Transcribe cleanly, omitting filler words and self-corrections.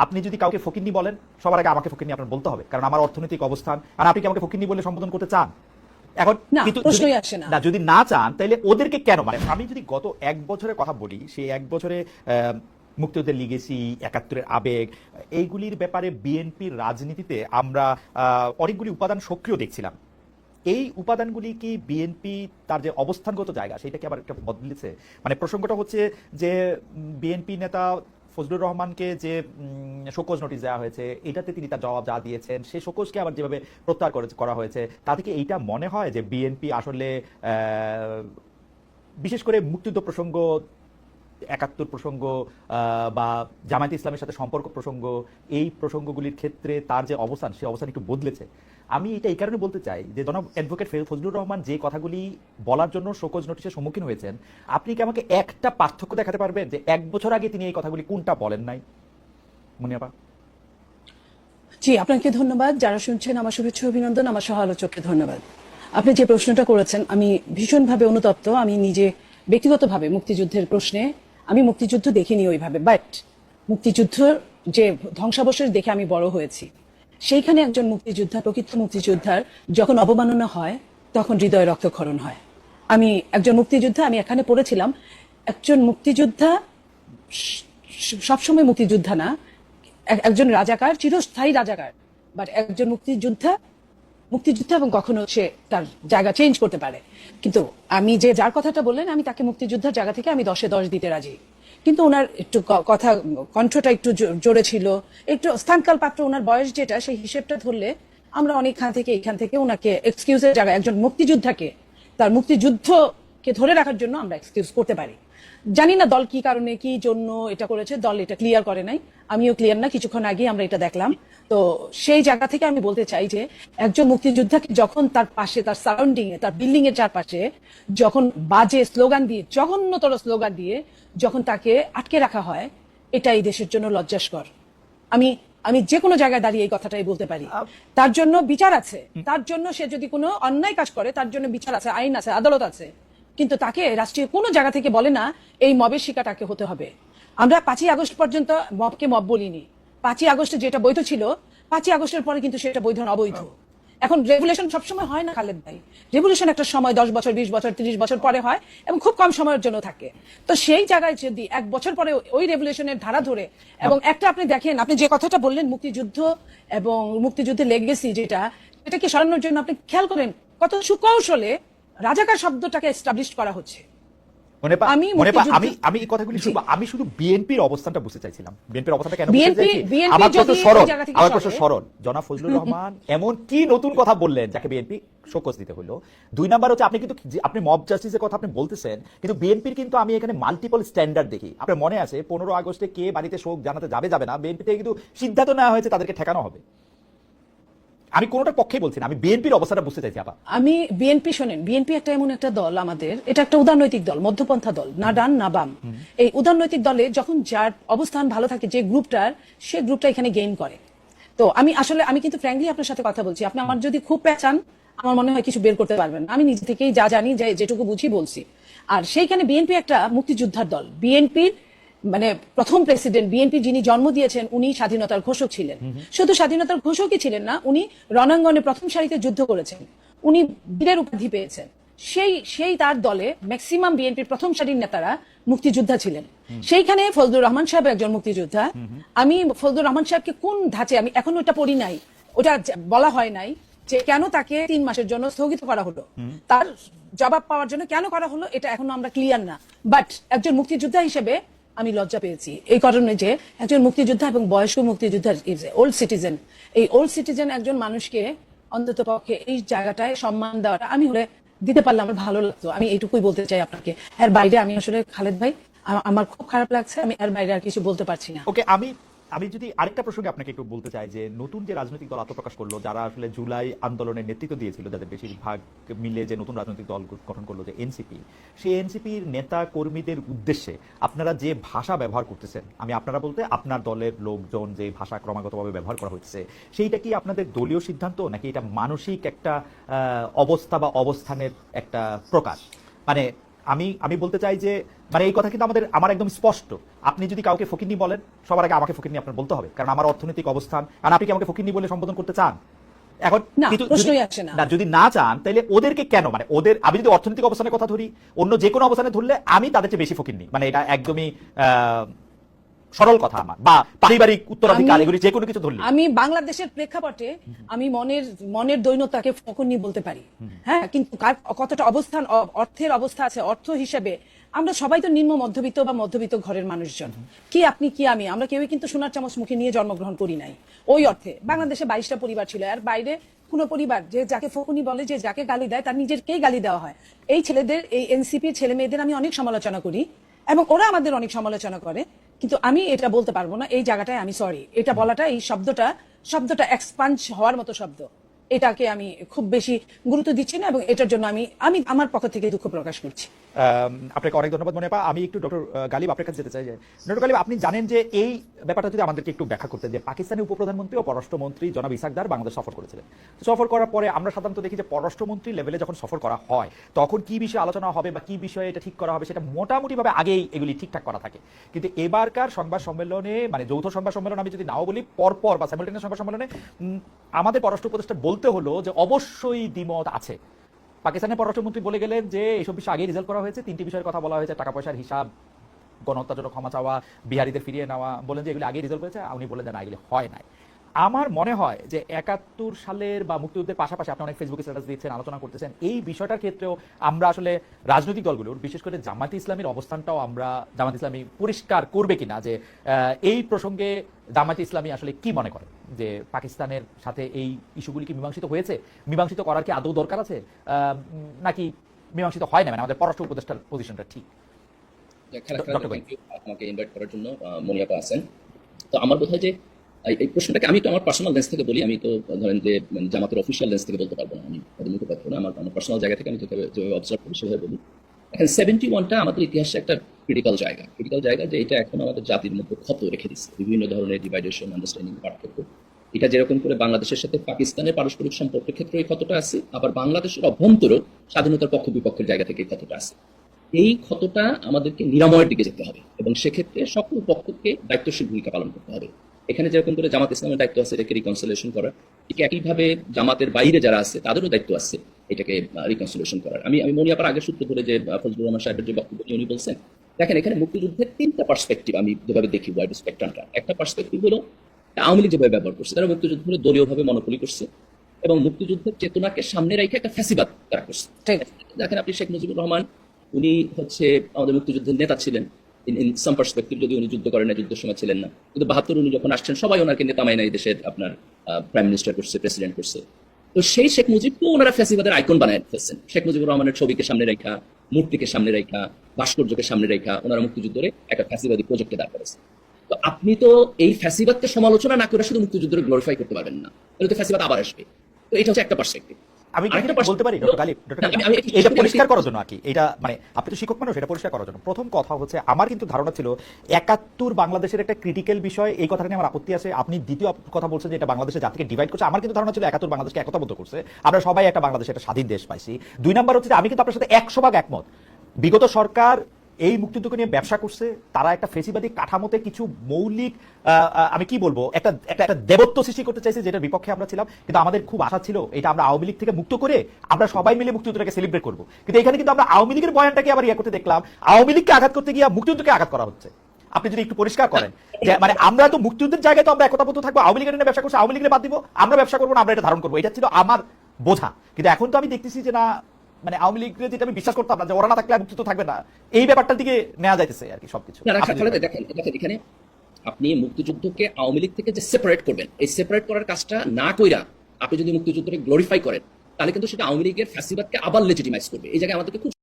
আপনি যদি কাউকে ফকিন্নি বলেন, সবার আগে আমাকে ফকিন্নি আপনার বলতে হবে, কারণ আমার অর্থনৈতিক অবস্থান। আর আপনি কি আমাকে ফকিন্নি বলে সম্বোধন করতে চান? এখন না, কিন্তু প্রশ্নই আসে না। যদি না চান তাহলে ওদেরকে কেন, মানে আমি যদি গত 1 বছরের কথা বলি, সেই 1 বছরে মুক্তিযুদ্ধের লিগেসি, 71-এর আবেগ, এইগুলির ব্যাপারে বিএনপির রাজনীতিতে আমরা অনেকগুলি উপাদান সক্রিয় দেখছিলাম। এই উপাদানগুলি কি বিএনপি তার যে অবস্থানগত জায়গা সেটা কি আবার একটা বদলেছে? মানে প্রসঙ্গটা হচ্ছে যে বিএনপি নেতা ফজলুর রহমানকে যে শোকজ নোটিশ দেওয়া হয়েছে, এটাতে তিনি তার জবাব যা দিয়েছেন, সেই শোকজকে আবার যেভাবে প্রত্যাহার করা হয়েছে, তা থেকে এইটা মনে হয় যে বিএনপি আসলে বিশেষ করে মুক্তিযুদ্ধ প্রসঙ্গ, 71 প্রসঙ্গ বা জামায়াতে ইসলামের সাথে সম্পর্ক প্রসঙ্গ, এই প্রসঙ্গগুলির ক্ষেত্রে তার যে অবস্থান, সেই অবস্থান একটু বদলেছে। আমি এটা এই কারণে বলতে চাই যে জনাব অ্যাডভোকেট ফজলুর রহমান যে কথাগুলি বলার জন্য শোকজ নোটিশের সম্মুখীন হয়েছেন, আপনি কি আমাকে একটা পার্থক্য দেখাতে পারবেন যে 1 বছর আগে তিনি এই কথাগুলি কোনটা বলেন নাই? মুনিয়াপা। জি, আপনাকে ধন্যবাদ। যারা শুনছেন আমার শুভেচ্ছা অভিনন্দন, আমার সহ আলোচককে ধন্যবাদ। আপনি যে প্রশ্নটা করেছেন আমি ভীষণভাবে অনুতপ্ত। আমি নিজে ব্যক্তিগতভাবে মুক্তিযুদ্ধের প্রশ্নে আমি মুক্তিযুদ্ধ দেখিনি ওইভাবে, বাট মুক্তিযুদ্ধ যে ধ্বংসাবশেষ দেখে আমি বড় হয়েছি, সেইখানে একজন মুক্তিযোদ্ধা, প্রকৃত মুক্তিযোদ্ধার যখন অবমাননা হয় তখন হৃদয় রক্তক্ষরণ হয়। আমি একজন মুক্তিযোদ্ধা, আমি এখানে পড়েছিলাম, একজন মুক্তিযোদ্ধা সবসময় মুক্তিযোদ্ধা না, একজন রাজাকার, চিরস্থায়ী রাজাকার, বাট একজন মুক্তিযোদ্ধা এবং কখনো সে তার জায়গা চেঞ্জ করতে পারে। কিন্তু আমি যে যার কথাটা বললেন, আমি তাকে মুক্তিযোদ্ধার জায়গা থেকে আমি 10-এ 10 দিতে রাজি। কিন্তু ওনার একটু কথা, কণ্ঠটা একটু জোরে ছিল, একটু স্থানকাল পাত্র, ওনার বয়স যেটা, সেই হিসেবটা ধরলে আমরা অনেকখান থেকে এখান থেকে ওনাকে এক্সকিউজের জায়গায় একজন মুক্তিযোদ্ধাকে তার মুক্তিযুদ্ধকে ধরে রাখার জন্য আমরা এক্সকিউজ করতে পারি। জানি না দল কি কারণে কি জন্য এটা করেছে, দল এটা ক্লিয়ার করে নাই, আমিও ক্লিয়ার না, কিছুক্ষণ আগে আমরা এটা দেখলাম। তো সেই জায়গা থেকে আমি বলতে চাই যে একজন মুক্তিযোদ্ধাকে যখন তার পাশে, তার সারাউন্ডিং এ, তার বিল্ডিং এর চারপাশে যখন বাজে স্লোগান দিয়ে, জঘন্যতর স্লোগান দিয়ে যখন তাকে আটকে রাখা হয়, এটা এই দেশের জন্য লজ্জাস্কর। আমি আমি যে কোনো জায়গায় দাঁড়িয়ে এই কথাটাই বলতে পারি। তার জন্য বিচার আছে, তার জন্য সে যদি কোনো অন্যায় কাজ করে তার জন্য বিচার আছে, আইন আছে, আদালত আছে। কিন্তু তাকে রাষ্ট্রীয় কোনো জায়গা থেকে বলে না এই মবের শিকার তাকে হতে হবে। আমরা 5ই আগস্ট পর্যন্ত মবকে মব বলিনি। 5ই আগস্টে যেটা বৈধ ছিল, 5ই আগস্টের পরে কিন্তু সেটা বৈধ না, অবৈধ। এখন রেভুলেশন সবসময় হয় না খালেদ ভাই, রেভুলেশন একটা সময় 10 বছর, 20 বছর, 30 বছর পরে হয় এবং খুব কম সময়ের জন্য থাকে। তো সেই জায়গায় যদি 1 বছর পরে ওই রেভুলেশনের ধারা ধরে, এবং একটা আপনি দেখেন, আপনি যে কথাটা বললেন মুক্তিযুদ্ধ এবং মুক্তিযুদ্ধের লেগেসি, যেটাকে সরানোর জন্য আপনি খেয়াল করেন কত সুকৌশলে রাজাকার শব্দটাকে এস্টাবলিশ করা হচ্ছে। আমি এই কথাগুলি আমি শুধু বিএনপির অবস্থানটা বুঝতে চাইছিলাম। বিএনপির অবস্থানটা কেন বুঝতে চাইছি? আমার প্রশ্ন সরল, জনাব ফজলুর রহমান এমন কি নতুন কথা বললেন যাকে বিএনপি শোকজ দিতে হলো? 2 নাম্বার হচ্ছে, আপনি মব জাস্টিসের কথা আপনি বলতেছেন, কিন্তু বিএনপির কিন্তু আমি এখানে মাল্টিপল স্ট্যান্ডার্ড দেখি। আপনার মনে আছে 15 আগস্টে কে বাড়িতে শোক জানাতে যাবে না, বিএনপি থেকে কিন্তু সিদ্ধান্ত নেওয়া হয়েছে তাদেরকে ঠেকানো হবে। আমি কোনোটার পক্ষেই বলছি না, আমি বিএনপির অবস্থাটা বুঝতে চাইছি। আমি বিএনপি, শোনেন, বিএনপি একটা এমন একটা দল, আমাদের এটা একটা উদারনৈতিক দল, মধ্যপন্থা দল, না ডান না বাম। এই উদারনৈতিক দলে যখন যার অবস্থান ভালো থাকে, যে গ্রুপটার, সে গ্রুপটা এখানে গেইন করে। তো আমি কিন্তু ফ্র্যাঙ্কলি আপনার সাথে কথা বলছি, আপনি আমার যদি খুব পেঁচান আমার মনে হয় কিছু বের করতে পারবেন। আমি নিজে থেকেই যা জানি, যেটুকু বুঝি বলছি। আর সেইখানে বিএনপি একটা মুক্তিযোদ্ধার দল। বিএনপির মানে প্রথম প্রেসিডেন্ট, বিএনপি যিনি জন্ম দিয়েছেন, উনি স্বাধীনতার ঘোষক ছিলেন। শুধু স্বাধীনতার ঘোষকই ছিলেন না, উনি রণাঙ্গনে প্রথম সারিতে যুদ্ধ করেছেন, উনি বীরের উপাধি পেয়েছেন। সেই তার দলে ম্যাক্সিমাম বিএনপির প্রথম সারির নেতারা মুক্তিযোদ্ধা ছিলেন। সেইখানে ফজলুর রহমান সাহেব একজন মুক্তিযোদ্ধা। আমি ফজলুর রহমান সাহেবকে কোন ধাঁচে, আমি এখনো ওটা পড়ি নাই, ওটা বলা হয় নাই যে কেন তাকে 3 মাসের জন্য স্থগিত করা হলো, তার জবাব পাওয়ার জন্য কেন করা হলো, এটা এখনো আমরা ক্লিয়ার না। বাট একজন মুক্তিযোদ্ধা হিসেবে আমি লজ্জা পেয়েছি এই কারণে যে একজন মুক্তিযোদ্ধা এবং বয়স্ক মুক্তিযোদ্ধা, ওল্ড সিটিজেন, এই ওল্ড সিটিজেন একজন মানুষকে অন্তত পক্ষে এই জায়গাটায় সম্মান দেওয়াটা আমি হলে দিতে পারলে আমার ভালো লাগতো। আমি এইটুকুই বলতে চাই আপনাকে। এর বাইরে আমি আসলে, খালেদ ভাই, আমার খুব খারাপ লাগছে, আমি এর বাইরে আর কিছু বলতে পারছি না। ওকে, আমি যদি আরেকটা প্রসঙ্গে আপনাকে একটু বলতে চাই যে নতুন যে রাজনৈতিক দল আত্মপ্রকাশ করলো, যারা আসলে জুলাই আন্দোলনের নেতৃত্ব দিয়েছিল, যাদের বেশিরভাগ মিলে যে নতুন রাজনৈতিক দল গঠন করলো, যে এনসিপি, সেই এনসিপির নেতা কর্মীদের উদ্দেশ্যে আপনারা যে ভাষা ব্যবহার করতেছেন, আমি আপনারা বলতে আপনার দলের লোকজন যে ভাষা ক্রমাগতভাবে ব্যবহার করা হচ্ছে, সেইটা কি আপনাদের দলীয় সিদ্ধান্ত, নাকি এটা মানসিক একটা অবস্থা বা অবস্থানের একটা প্রকাশ? মানে আমি আমি বলতে চাই যে মানে এই কথা কিন্তু আমার একদম স্পষ্ট। আপনি যদি কাউকে ফকিন্নি বলেন, সবার আগে আমাকে ফকিন্নি আপনার বলতে হবে, কারণ আমার অর্থনৈতিক অবস্থান। আর আপনি কি আমাকে ফকিন্নি বলে সম্বোধন করতে চান? এখন না, কিন্তু প্রশ্নই আসে না। যদি না চান, তাহলে ওদেরকে কেন, মানে ওদের, আমি যদি অর্থনৈতিক অবস্থানের কথা ধরি, অন্য যে কোনো অবস্থানে ধরলে আমি তাদের চেয়ে বেশি ফকিন্নি, মানে এটা একদমই সরল কথা আমার, বা পারিবারিক উত্তরাধিকার, এগুলি যে কোনো কিছু ধরলে। আমি বাংলাদেশের প্রেক্ষাপটে আমি মনের দৈন্যতাকে ফকুন্নি বলতে পারি, হ্যাঁ, কিন্তু কতটা অবস্থান, অর্থের অবস্থা আছে, অর্থ হিসেবে আমরা সবাই তো নিম্ন মধ্যবিত্ত বা মধ্যবিত্ত ঘরের মানুষজন। কি আপনি কি আমরা কেউই কিন্তু সোনার চামচ মুখে নিয়ে জন্মগ্রহণ করি নাই। ওই অর্থে বাংলাদেশে 22টা পরিবার ছিল, আর বাইরে কোন পরিবার যে যাকে ফকুনি বলে, যে যাকে গালি দেয়, তার নিজেরকেই গালি দেওয়া হয়। এই ছেলেদের, এই এনসিপির ছেলে মেয়েদের আমি অনেক সমালোচনা করি এবং ওরা আমাদের অনেক সমালোচনা করে, কিন্তু আমি এটা বলতে পারবো না। এই জায়গাটায় আমি সরি, এটা বলাটা, এই শব্দটা এক্সপান্স হওয়ার মতো শব্দ, এটাকে আমি খুব বেশি গুরুত্ব দিচ্ছি না, এবং এটার জন্য আমি আমার পক্ষ থেকে দুঃখ প্রকাশ করছি। আপনাকে অনেক ধন্যবাদ মনিয়াপা। আমি একটু ডক্টর গালিব আপনার কাছে যেতে চাই। যে ডক্টর গালিব, আপনি জানেন যে এই ব্যাপারটা যদি আমাদেরকে একটু ব্যাখ্যা করতে, যে পাকিস্তানের উপপ্রধানমন্ত্রী ও পররাষ্ট্রমন্ত্রী জনাব ইসাক দার বাংলাদেশ সফর করেছিলেন। সফর করার পরে আমরা সাধারণত দেখি যে পররাষ্ট্রমন্ত্রী লেভেলে যখন সফর করা হয়, তখন কি বিষয়ে আলোচনা হবে বা কি বিষয়ে এটা ঠিক করা হবে, সেটা মোটামুটিভাবে আগেই এগুলি ঠিকঠাক করা থাকে। কিন্তু এবারকার সংবাদ সম্মেলনে, মানে যৌথ সংবাদ সম্মেলন আমি যদি নাও বলি, পরপর বা সাইমালটেনিয়াস সংবাদ সম্মেলনে আমাদের পররাষ্ট্র উপদেষ্টা বলতে হলো যে অবশ্যই দ্বিমত আছে। পাকিস্তানের পররাষ্ট্রমন্ত্রী বলে গেলেন যে এইসব বিষয় আগেই রেজাল্ট করা হয়েছে, 3টি বিষয়ের কথা বলা হয়েছে, টাকা পয়সার হিসাব, গণহত্যার জন্য ক্ষমা চাওয়া, বিহারিদের ফিরিয়ে নেওয়া, বলেন যে এগুলি আগেই রেজাল্ট হয়েছে। উনি বলেন যে না, এগুলি হয় নাই। আমার মনে হয় যে 71 সালের বা মুক্তিযুদ্ধের পাশাপাশি আপনি অনেক ফেসবুকে স্ট্যাটাস দিচ্ছেন, আলোচনা করতেছেন, এই বিষয়টার ক্ষেত্রেও আমরা আসলে রাজনৈতিক দলগুলোর, বিশেষ করে জামায়াতে ইসলামীর অবস্থানটাও আমরা, জামায়াতে ইসলামী পরিষ্কার করবে কিনা যে এই প্রসঙ্গে জামায়াতে ইসলামী আসলে কি মনে করে, যে পাকিস্তানের সাথে এই ইস্যুগুলি কি মীমাংসিত হয়েছে, মীমাংসিত করার কি আদৌ দরকার আছে, নাকি মীমাংসিত হয় না, মানে আমাদের পররাষ্ট্র উপদেষ্টার পজিশনটা ঠিক। আমাকে ইনভাইট করার জন্য মনিয়াপা আছেন। তো আমার বোধ হয় যে এই প্রশ্নটাকে আমি তো আমার পার্সোনাল লেন্স থেকে বলি, আমি তো ধরেন যে জামাতের অফিসিয়াল লেন্স থেকে বলতে পারবো না, আমি তাদের মুখপাত্র না, আমার পার্সোনাল জায়গা থেকে আমি যেভাবে অবজার্ভ করি সেভাবে বলি। এখন 71টা আমাদের ইতিহাসে একটা ক্রিটিক্যাল জায়গা, যে এটা এখন আমাদের জাতির মধ্যে ক্ষত রেখে দিচ্ছে, বিভিন্ন ধরনের ডিভাইডেশন, আন্ডারস্ট্যান্ডিং, পার্থক্য। এটা যেরকম করে বাংলাদেশের সাথে পাকিস্তানের পারস্পরিক সম্পর্কের ক্ষেত্রে এই ক্ষতটা আছে, আবার বাংলাদেশের অভ্যন্তরও স্বাধীনতার পক্ষ বিপক্ষের জায়গা থেকে এই ক্ষতটা আছে। এই ক্ষতটা আমাদেরকে নিরাময়ের দিকে যেতে হবে, এবং সেক্ষেত্রে সকল পক্ষকে দায়িত্বশীল ভূমিকা পালন করতে হবে। এখানে যেরকম করে জামাত ইসলামের দায়িত্ব আছে এটাকে রিকনসিলিয়েশন করার, ঠিক একইভাবে জামাতের বাইরে যারা আছে তাদেরও দায়িত্ব আছে এটাকে রিকনসিলিয়েশন করার। আমি মনিয়াপার আগের সূত্র ধরে যে ফজলুর রহমান সাহেবের যে বক্তব্য উনি বলছেন, দেখেন এখানে মুক্তিযুদ্ধের 3টা পার্সপেক্টিভ আমি যেভাবে দেখি, ওয়াইড স্পেকট্রামটা। একটা পার্সপেক্টিভ হলো আওয়ামী লীগ যেভাবে ব্যবহার করছে, তারা মুক্তিযুদ্ধ দলীয়ভাবে মনোপলি করছে এবং মুক্তিযুদ্ধের চেতনাকে সামনে রেখে একটা ফ্যাসিবাদ তারা করছে। দেখেন আপনি শেখ মুজিবুর রহমান, উনি হচ্ছে আমাদের মুক্তিযুদ্ধের নেতা ছিলেন ইন সাম পার্সপেক্টিভ, যদি উনি যুদ্ধ করেন না, যুদ্ধের সময় ছিলেন না, কিন্তু 72 উনি যখন আসছেন সবাই ওনাকে নেতা মাইনা এই দেশের আপনার প্রাইম মিনিস্টার করছে, প্রেসিডেন্ট করছে। তো সেই শেখ মুজিবকে ওনারা ফ্যাসিবাদের আইকন বানায় ফেলছেন। শেখ মুজিবুর রহমানের ছবিকে সামনে রেখা, মূর্তিকে সামনে রেখা, ভাস্কর্যকে সামনে রেখা ওনারা মুক্তিযুদ্ধে একটা ফ্যাসিবাদী প্রজেক্টে দাঁড় করেছে। তো আপনি তো এই ফ্যাসিবাদকে সমালোচনা না করে শুধু মুক্তিযুদ্ধকে গ্লোরিফাই করতে পারবেন না, তাহলে তো ফ্যাসিবাদ আবার আসবে। তো এটা হচ্ছে একটা পার্সপেক্টিভ। আমি বলতে পারি ডক্টর গালিব, এটা পরিষ্কার করার জন্য আর কি, এটা মানে আপনি তো শিক্ষক মানুষ, এটা পরিষ্কার করার জন্য প্রথম কথা হচ্ছে, আমার কিন্তু ধারণা ছিল 71 বাংলাদেশের একটা ক্রিটিক্যাল বিষয়, এই কথাটা নিয়ে আমার আপত্তি আছে। আপনি দ্বিতীয় কথা বলছেন যে এটা বাংলাদেশের জাতিকে ডিভাইড করছে, আমার কিন্তু ধারণা ছিল 71 বাংলাদেশকে একতাবদ্ধ করছে, আমরা সবাই একটা বাংলাদেশে একটা স্বাধীন দেশ পাইছি। 2 নাম্বার হচ্ছে আমি কিন্তু আপনার সাথে 100% একমত, বিগত সরকার এই মুক্তিযুদ্ধকে নিয়ে ব্যবসা করছে, তারা একটা ফেসিবাদী কাঠামোতে কিছু মৌলিক, আমি কি বলবো, একটা দেবত্ব সৃষ্টি করতে চাইছে, যেটার বিপক্ষে আমরা ছিলাম। কিন্তু আমাদের খুব আশা ছিল এটা আমরা আওয়ামী লীগ থেকে মুক্ত করে আমরা সবাই মিলে মুক্তিযুদ্ধটাকে সেলিব্রেট করবো। কিন্তু এখানে কিন্তু আমরা আওয়ামী লীগের বয়ানটাকে আবার করতে দেখলাম, আওয়ামী লীগকে আঘাত করতে গিয়ে মুক্তিযুদ্ধকে আঘাত করা হচ্ছে। আপনি যদি একটু পরিষ্কার করেন যে মানে আমরা তো মুক্তিযুদ্ধের জায়গায় তো আমরা একতাবদ্ধ থাকবো, আওয়ামী লীগের ব্যবসা করছে, আওয়ামী লীগের বাদ দিব, আমরা ব্যবসা করবো না, আমরা এটা ধারণ করবো, এটা ছিল আমার বোঝা। কিন্তু এখন তো আমি দেখতেছি যে না, মানে আওয়ামী লীগের যেটা আমি বিশ্বাস করতাম না, যে ওরা না থাকলে মুক্তিযুদ্ধ থাকবে না, এই ব্যাপারটার দিকে নেওয়া যাইতেছে আর কি সবকিছু। দেখেন এখানে আপনি মুক্তিযুদ্ধকে আওয়ামী লীগ থেকে যে সেপারেট করবেন, এই সেপারেট করার কাজটা না কইরা আপনি যদি মুক্তিযুদ্ধকে গ্লোরিফাই করেন, তাহলে কিন্তু সেটা আওয়ামী লীগের ফ্যাসিবাদকে আবার লেজিটিমাইজ করবে। এই জায়গায় আমাদেরকে খুব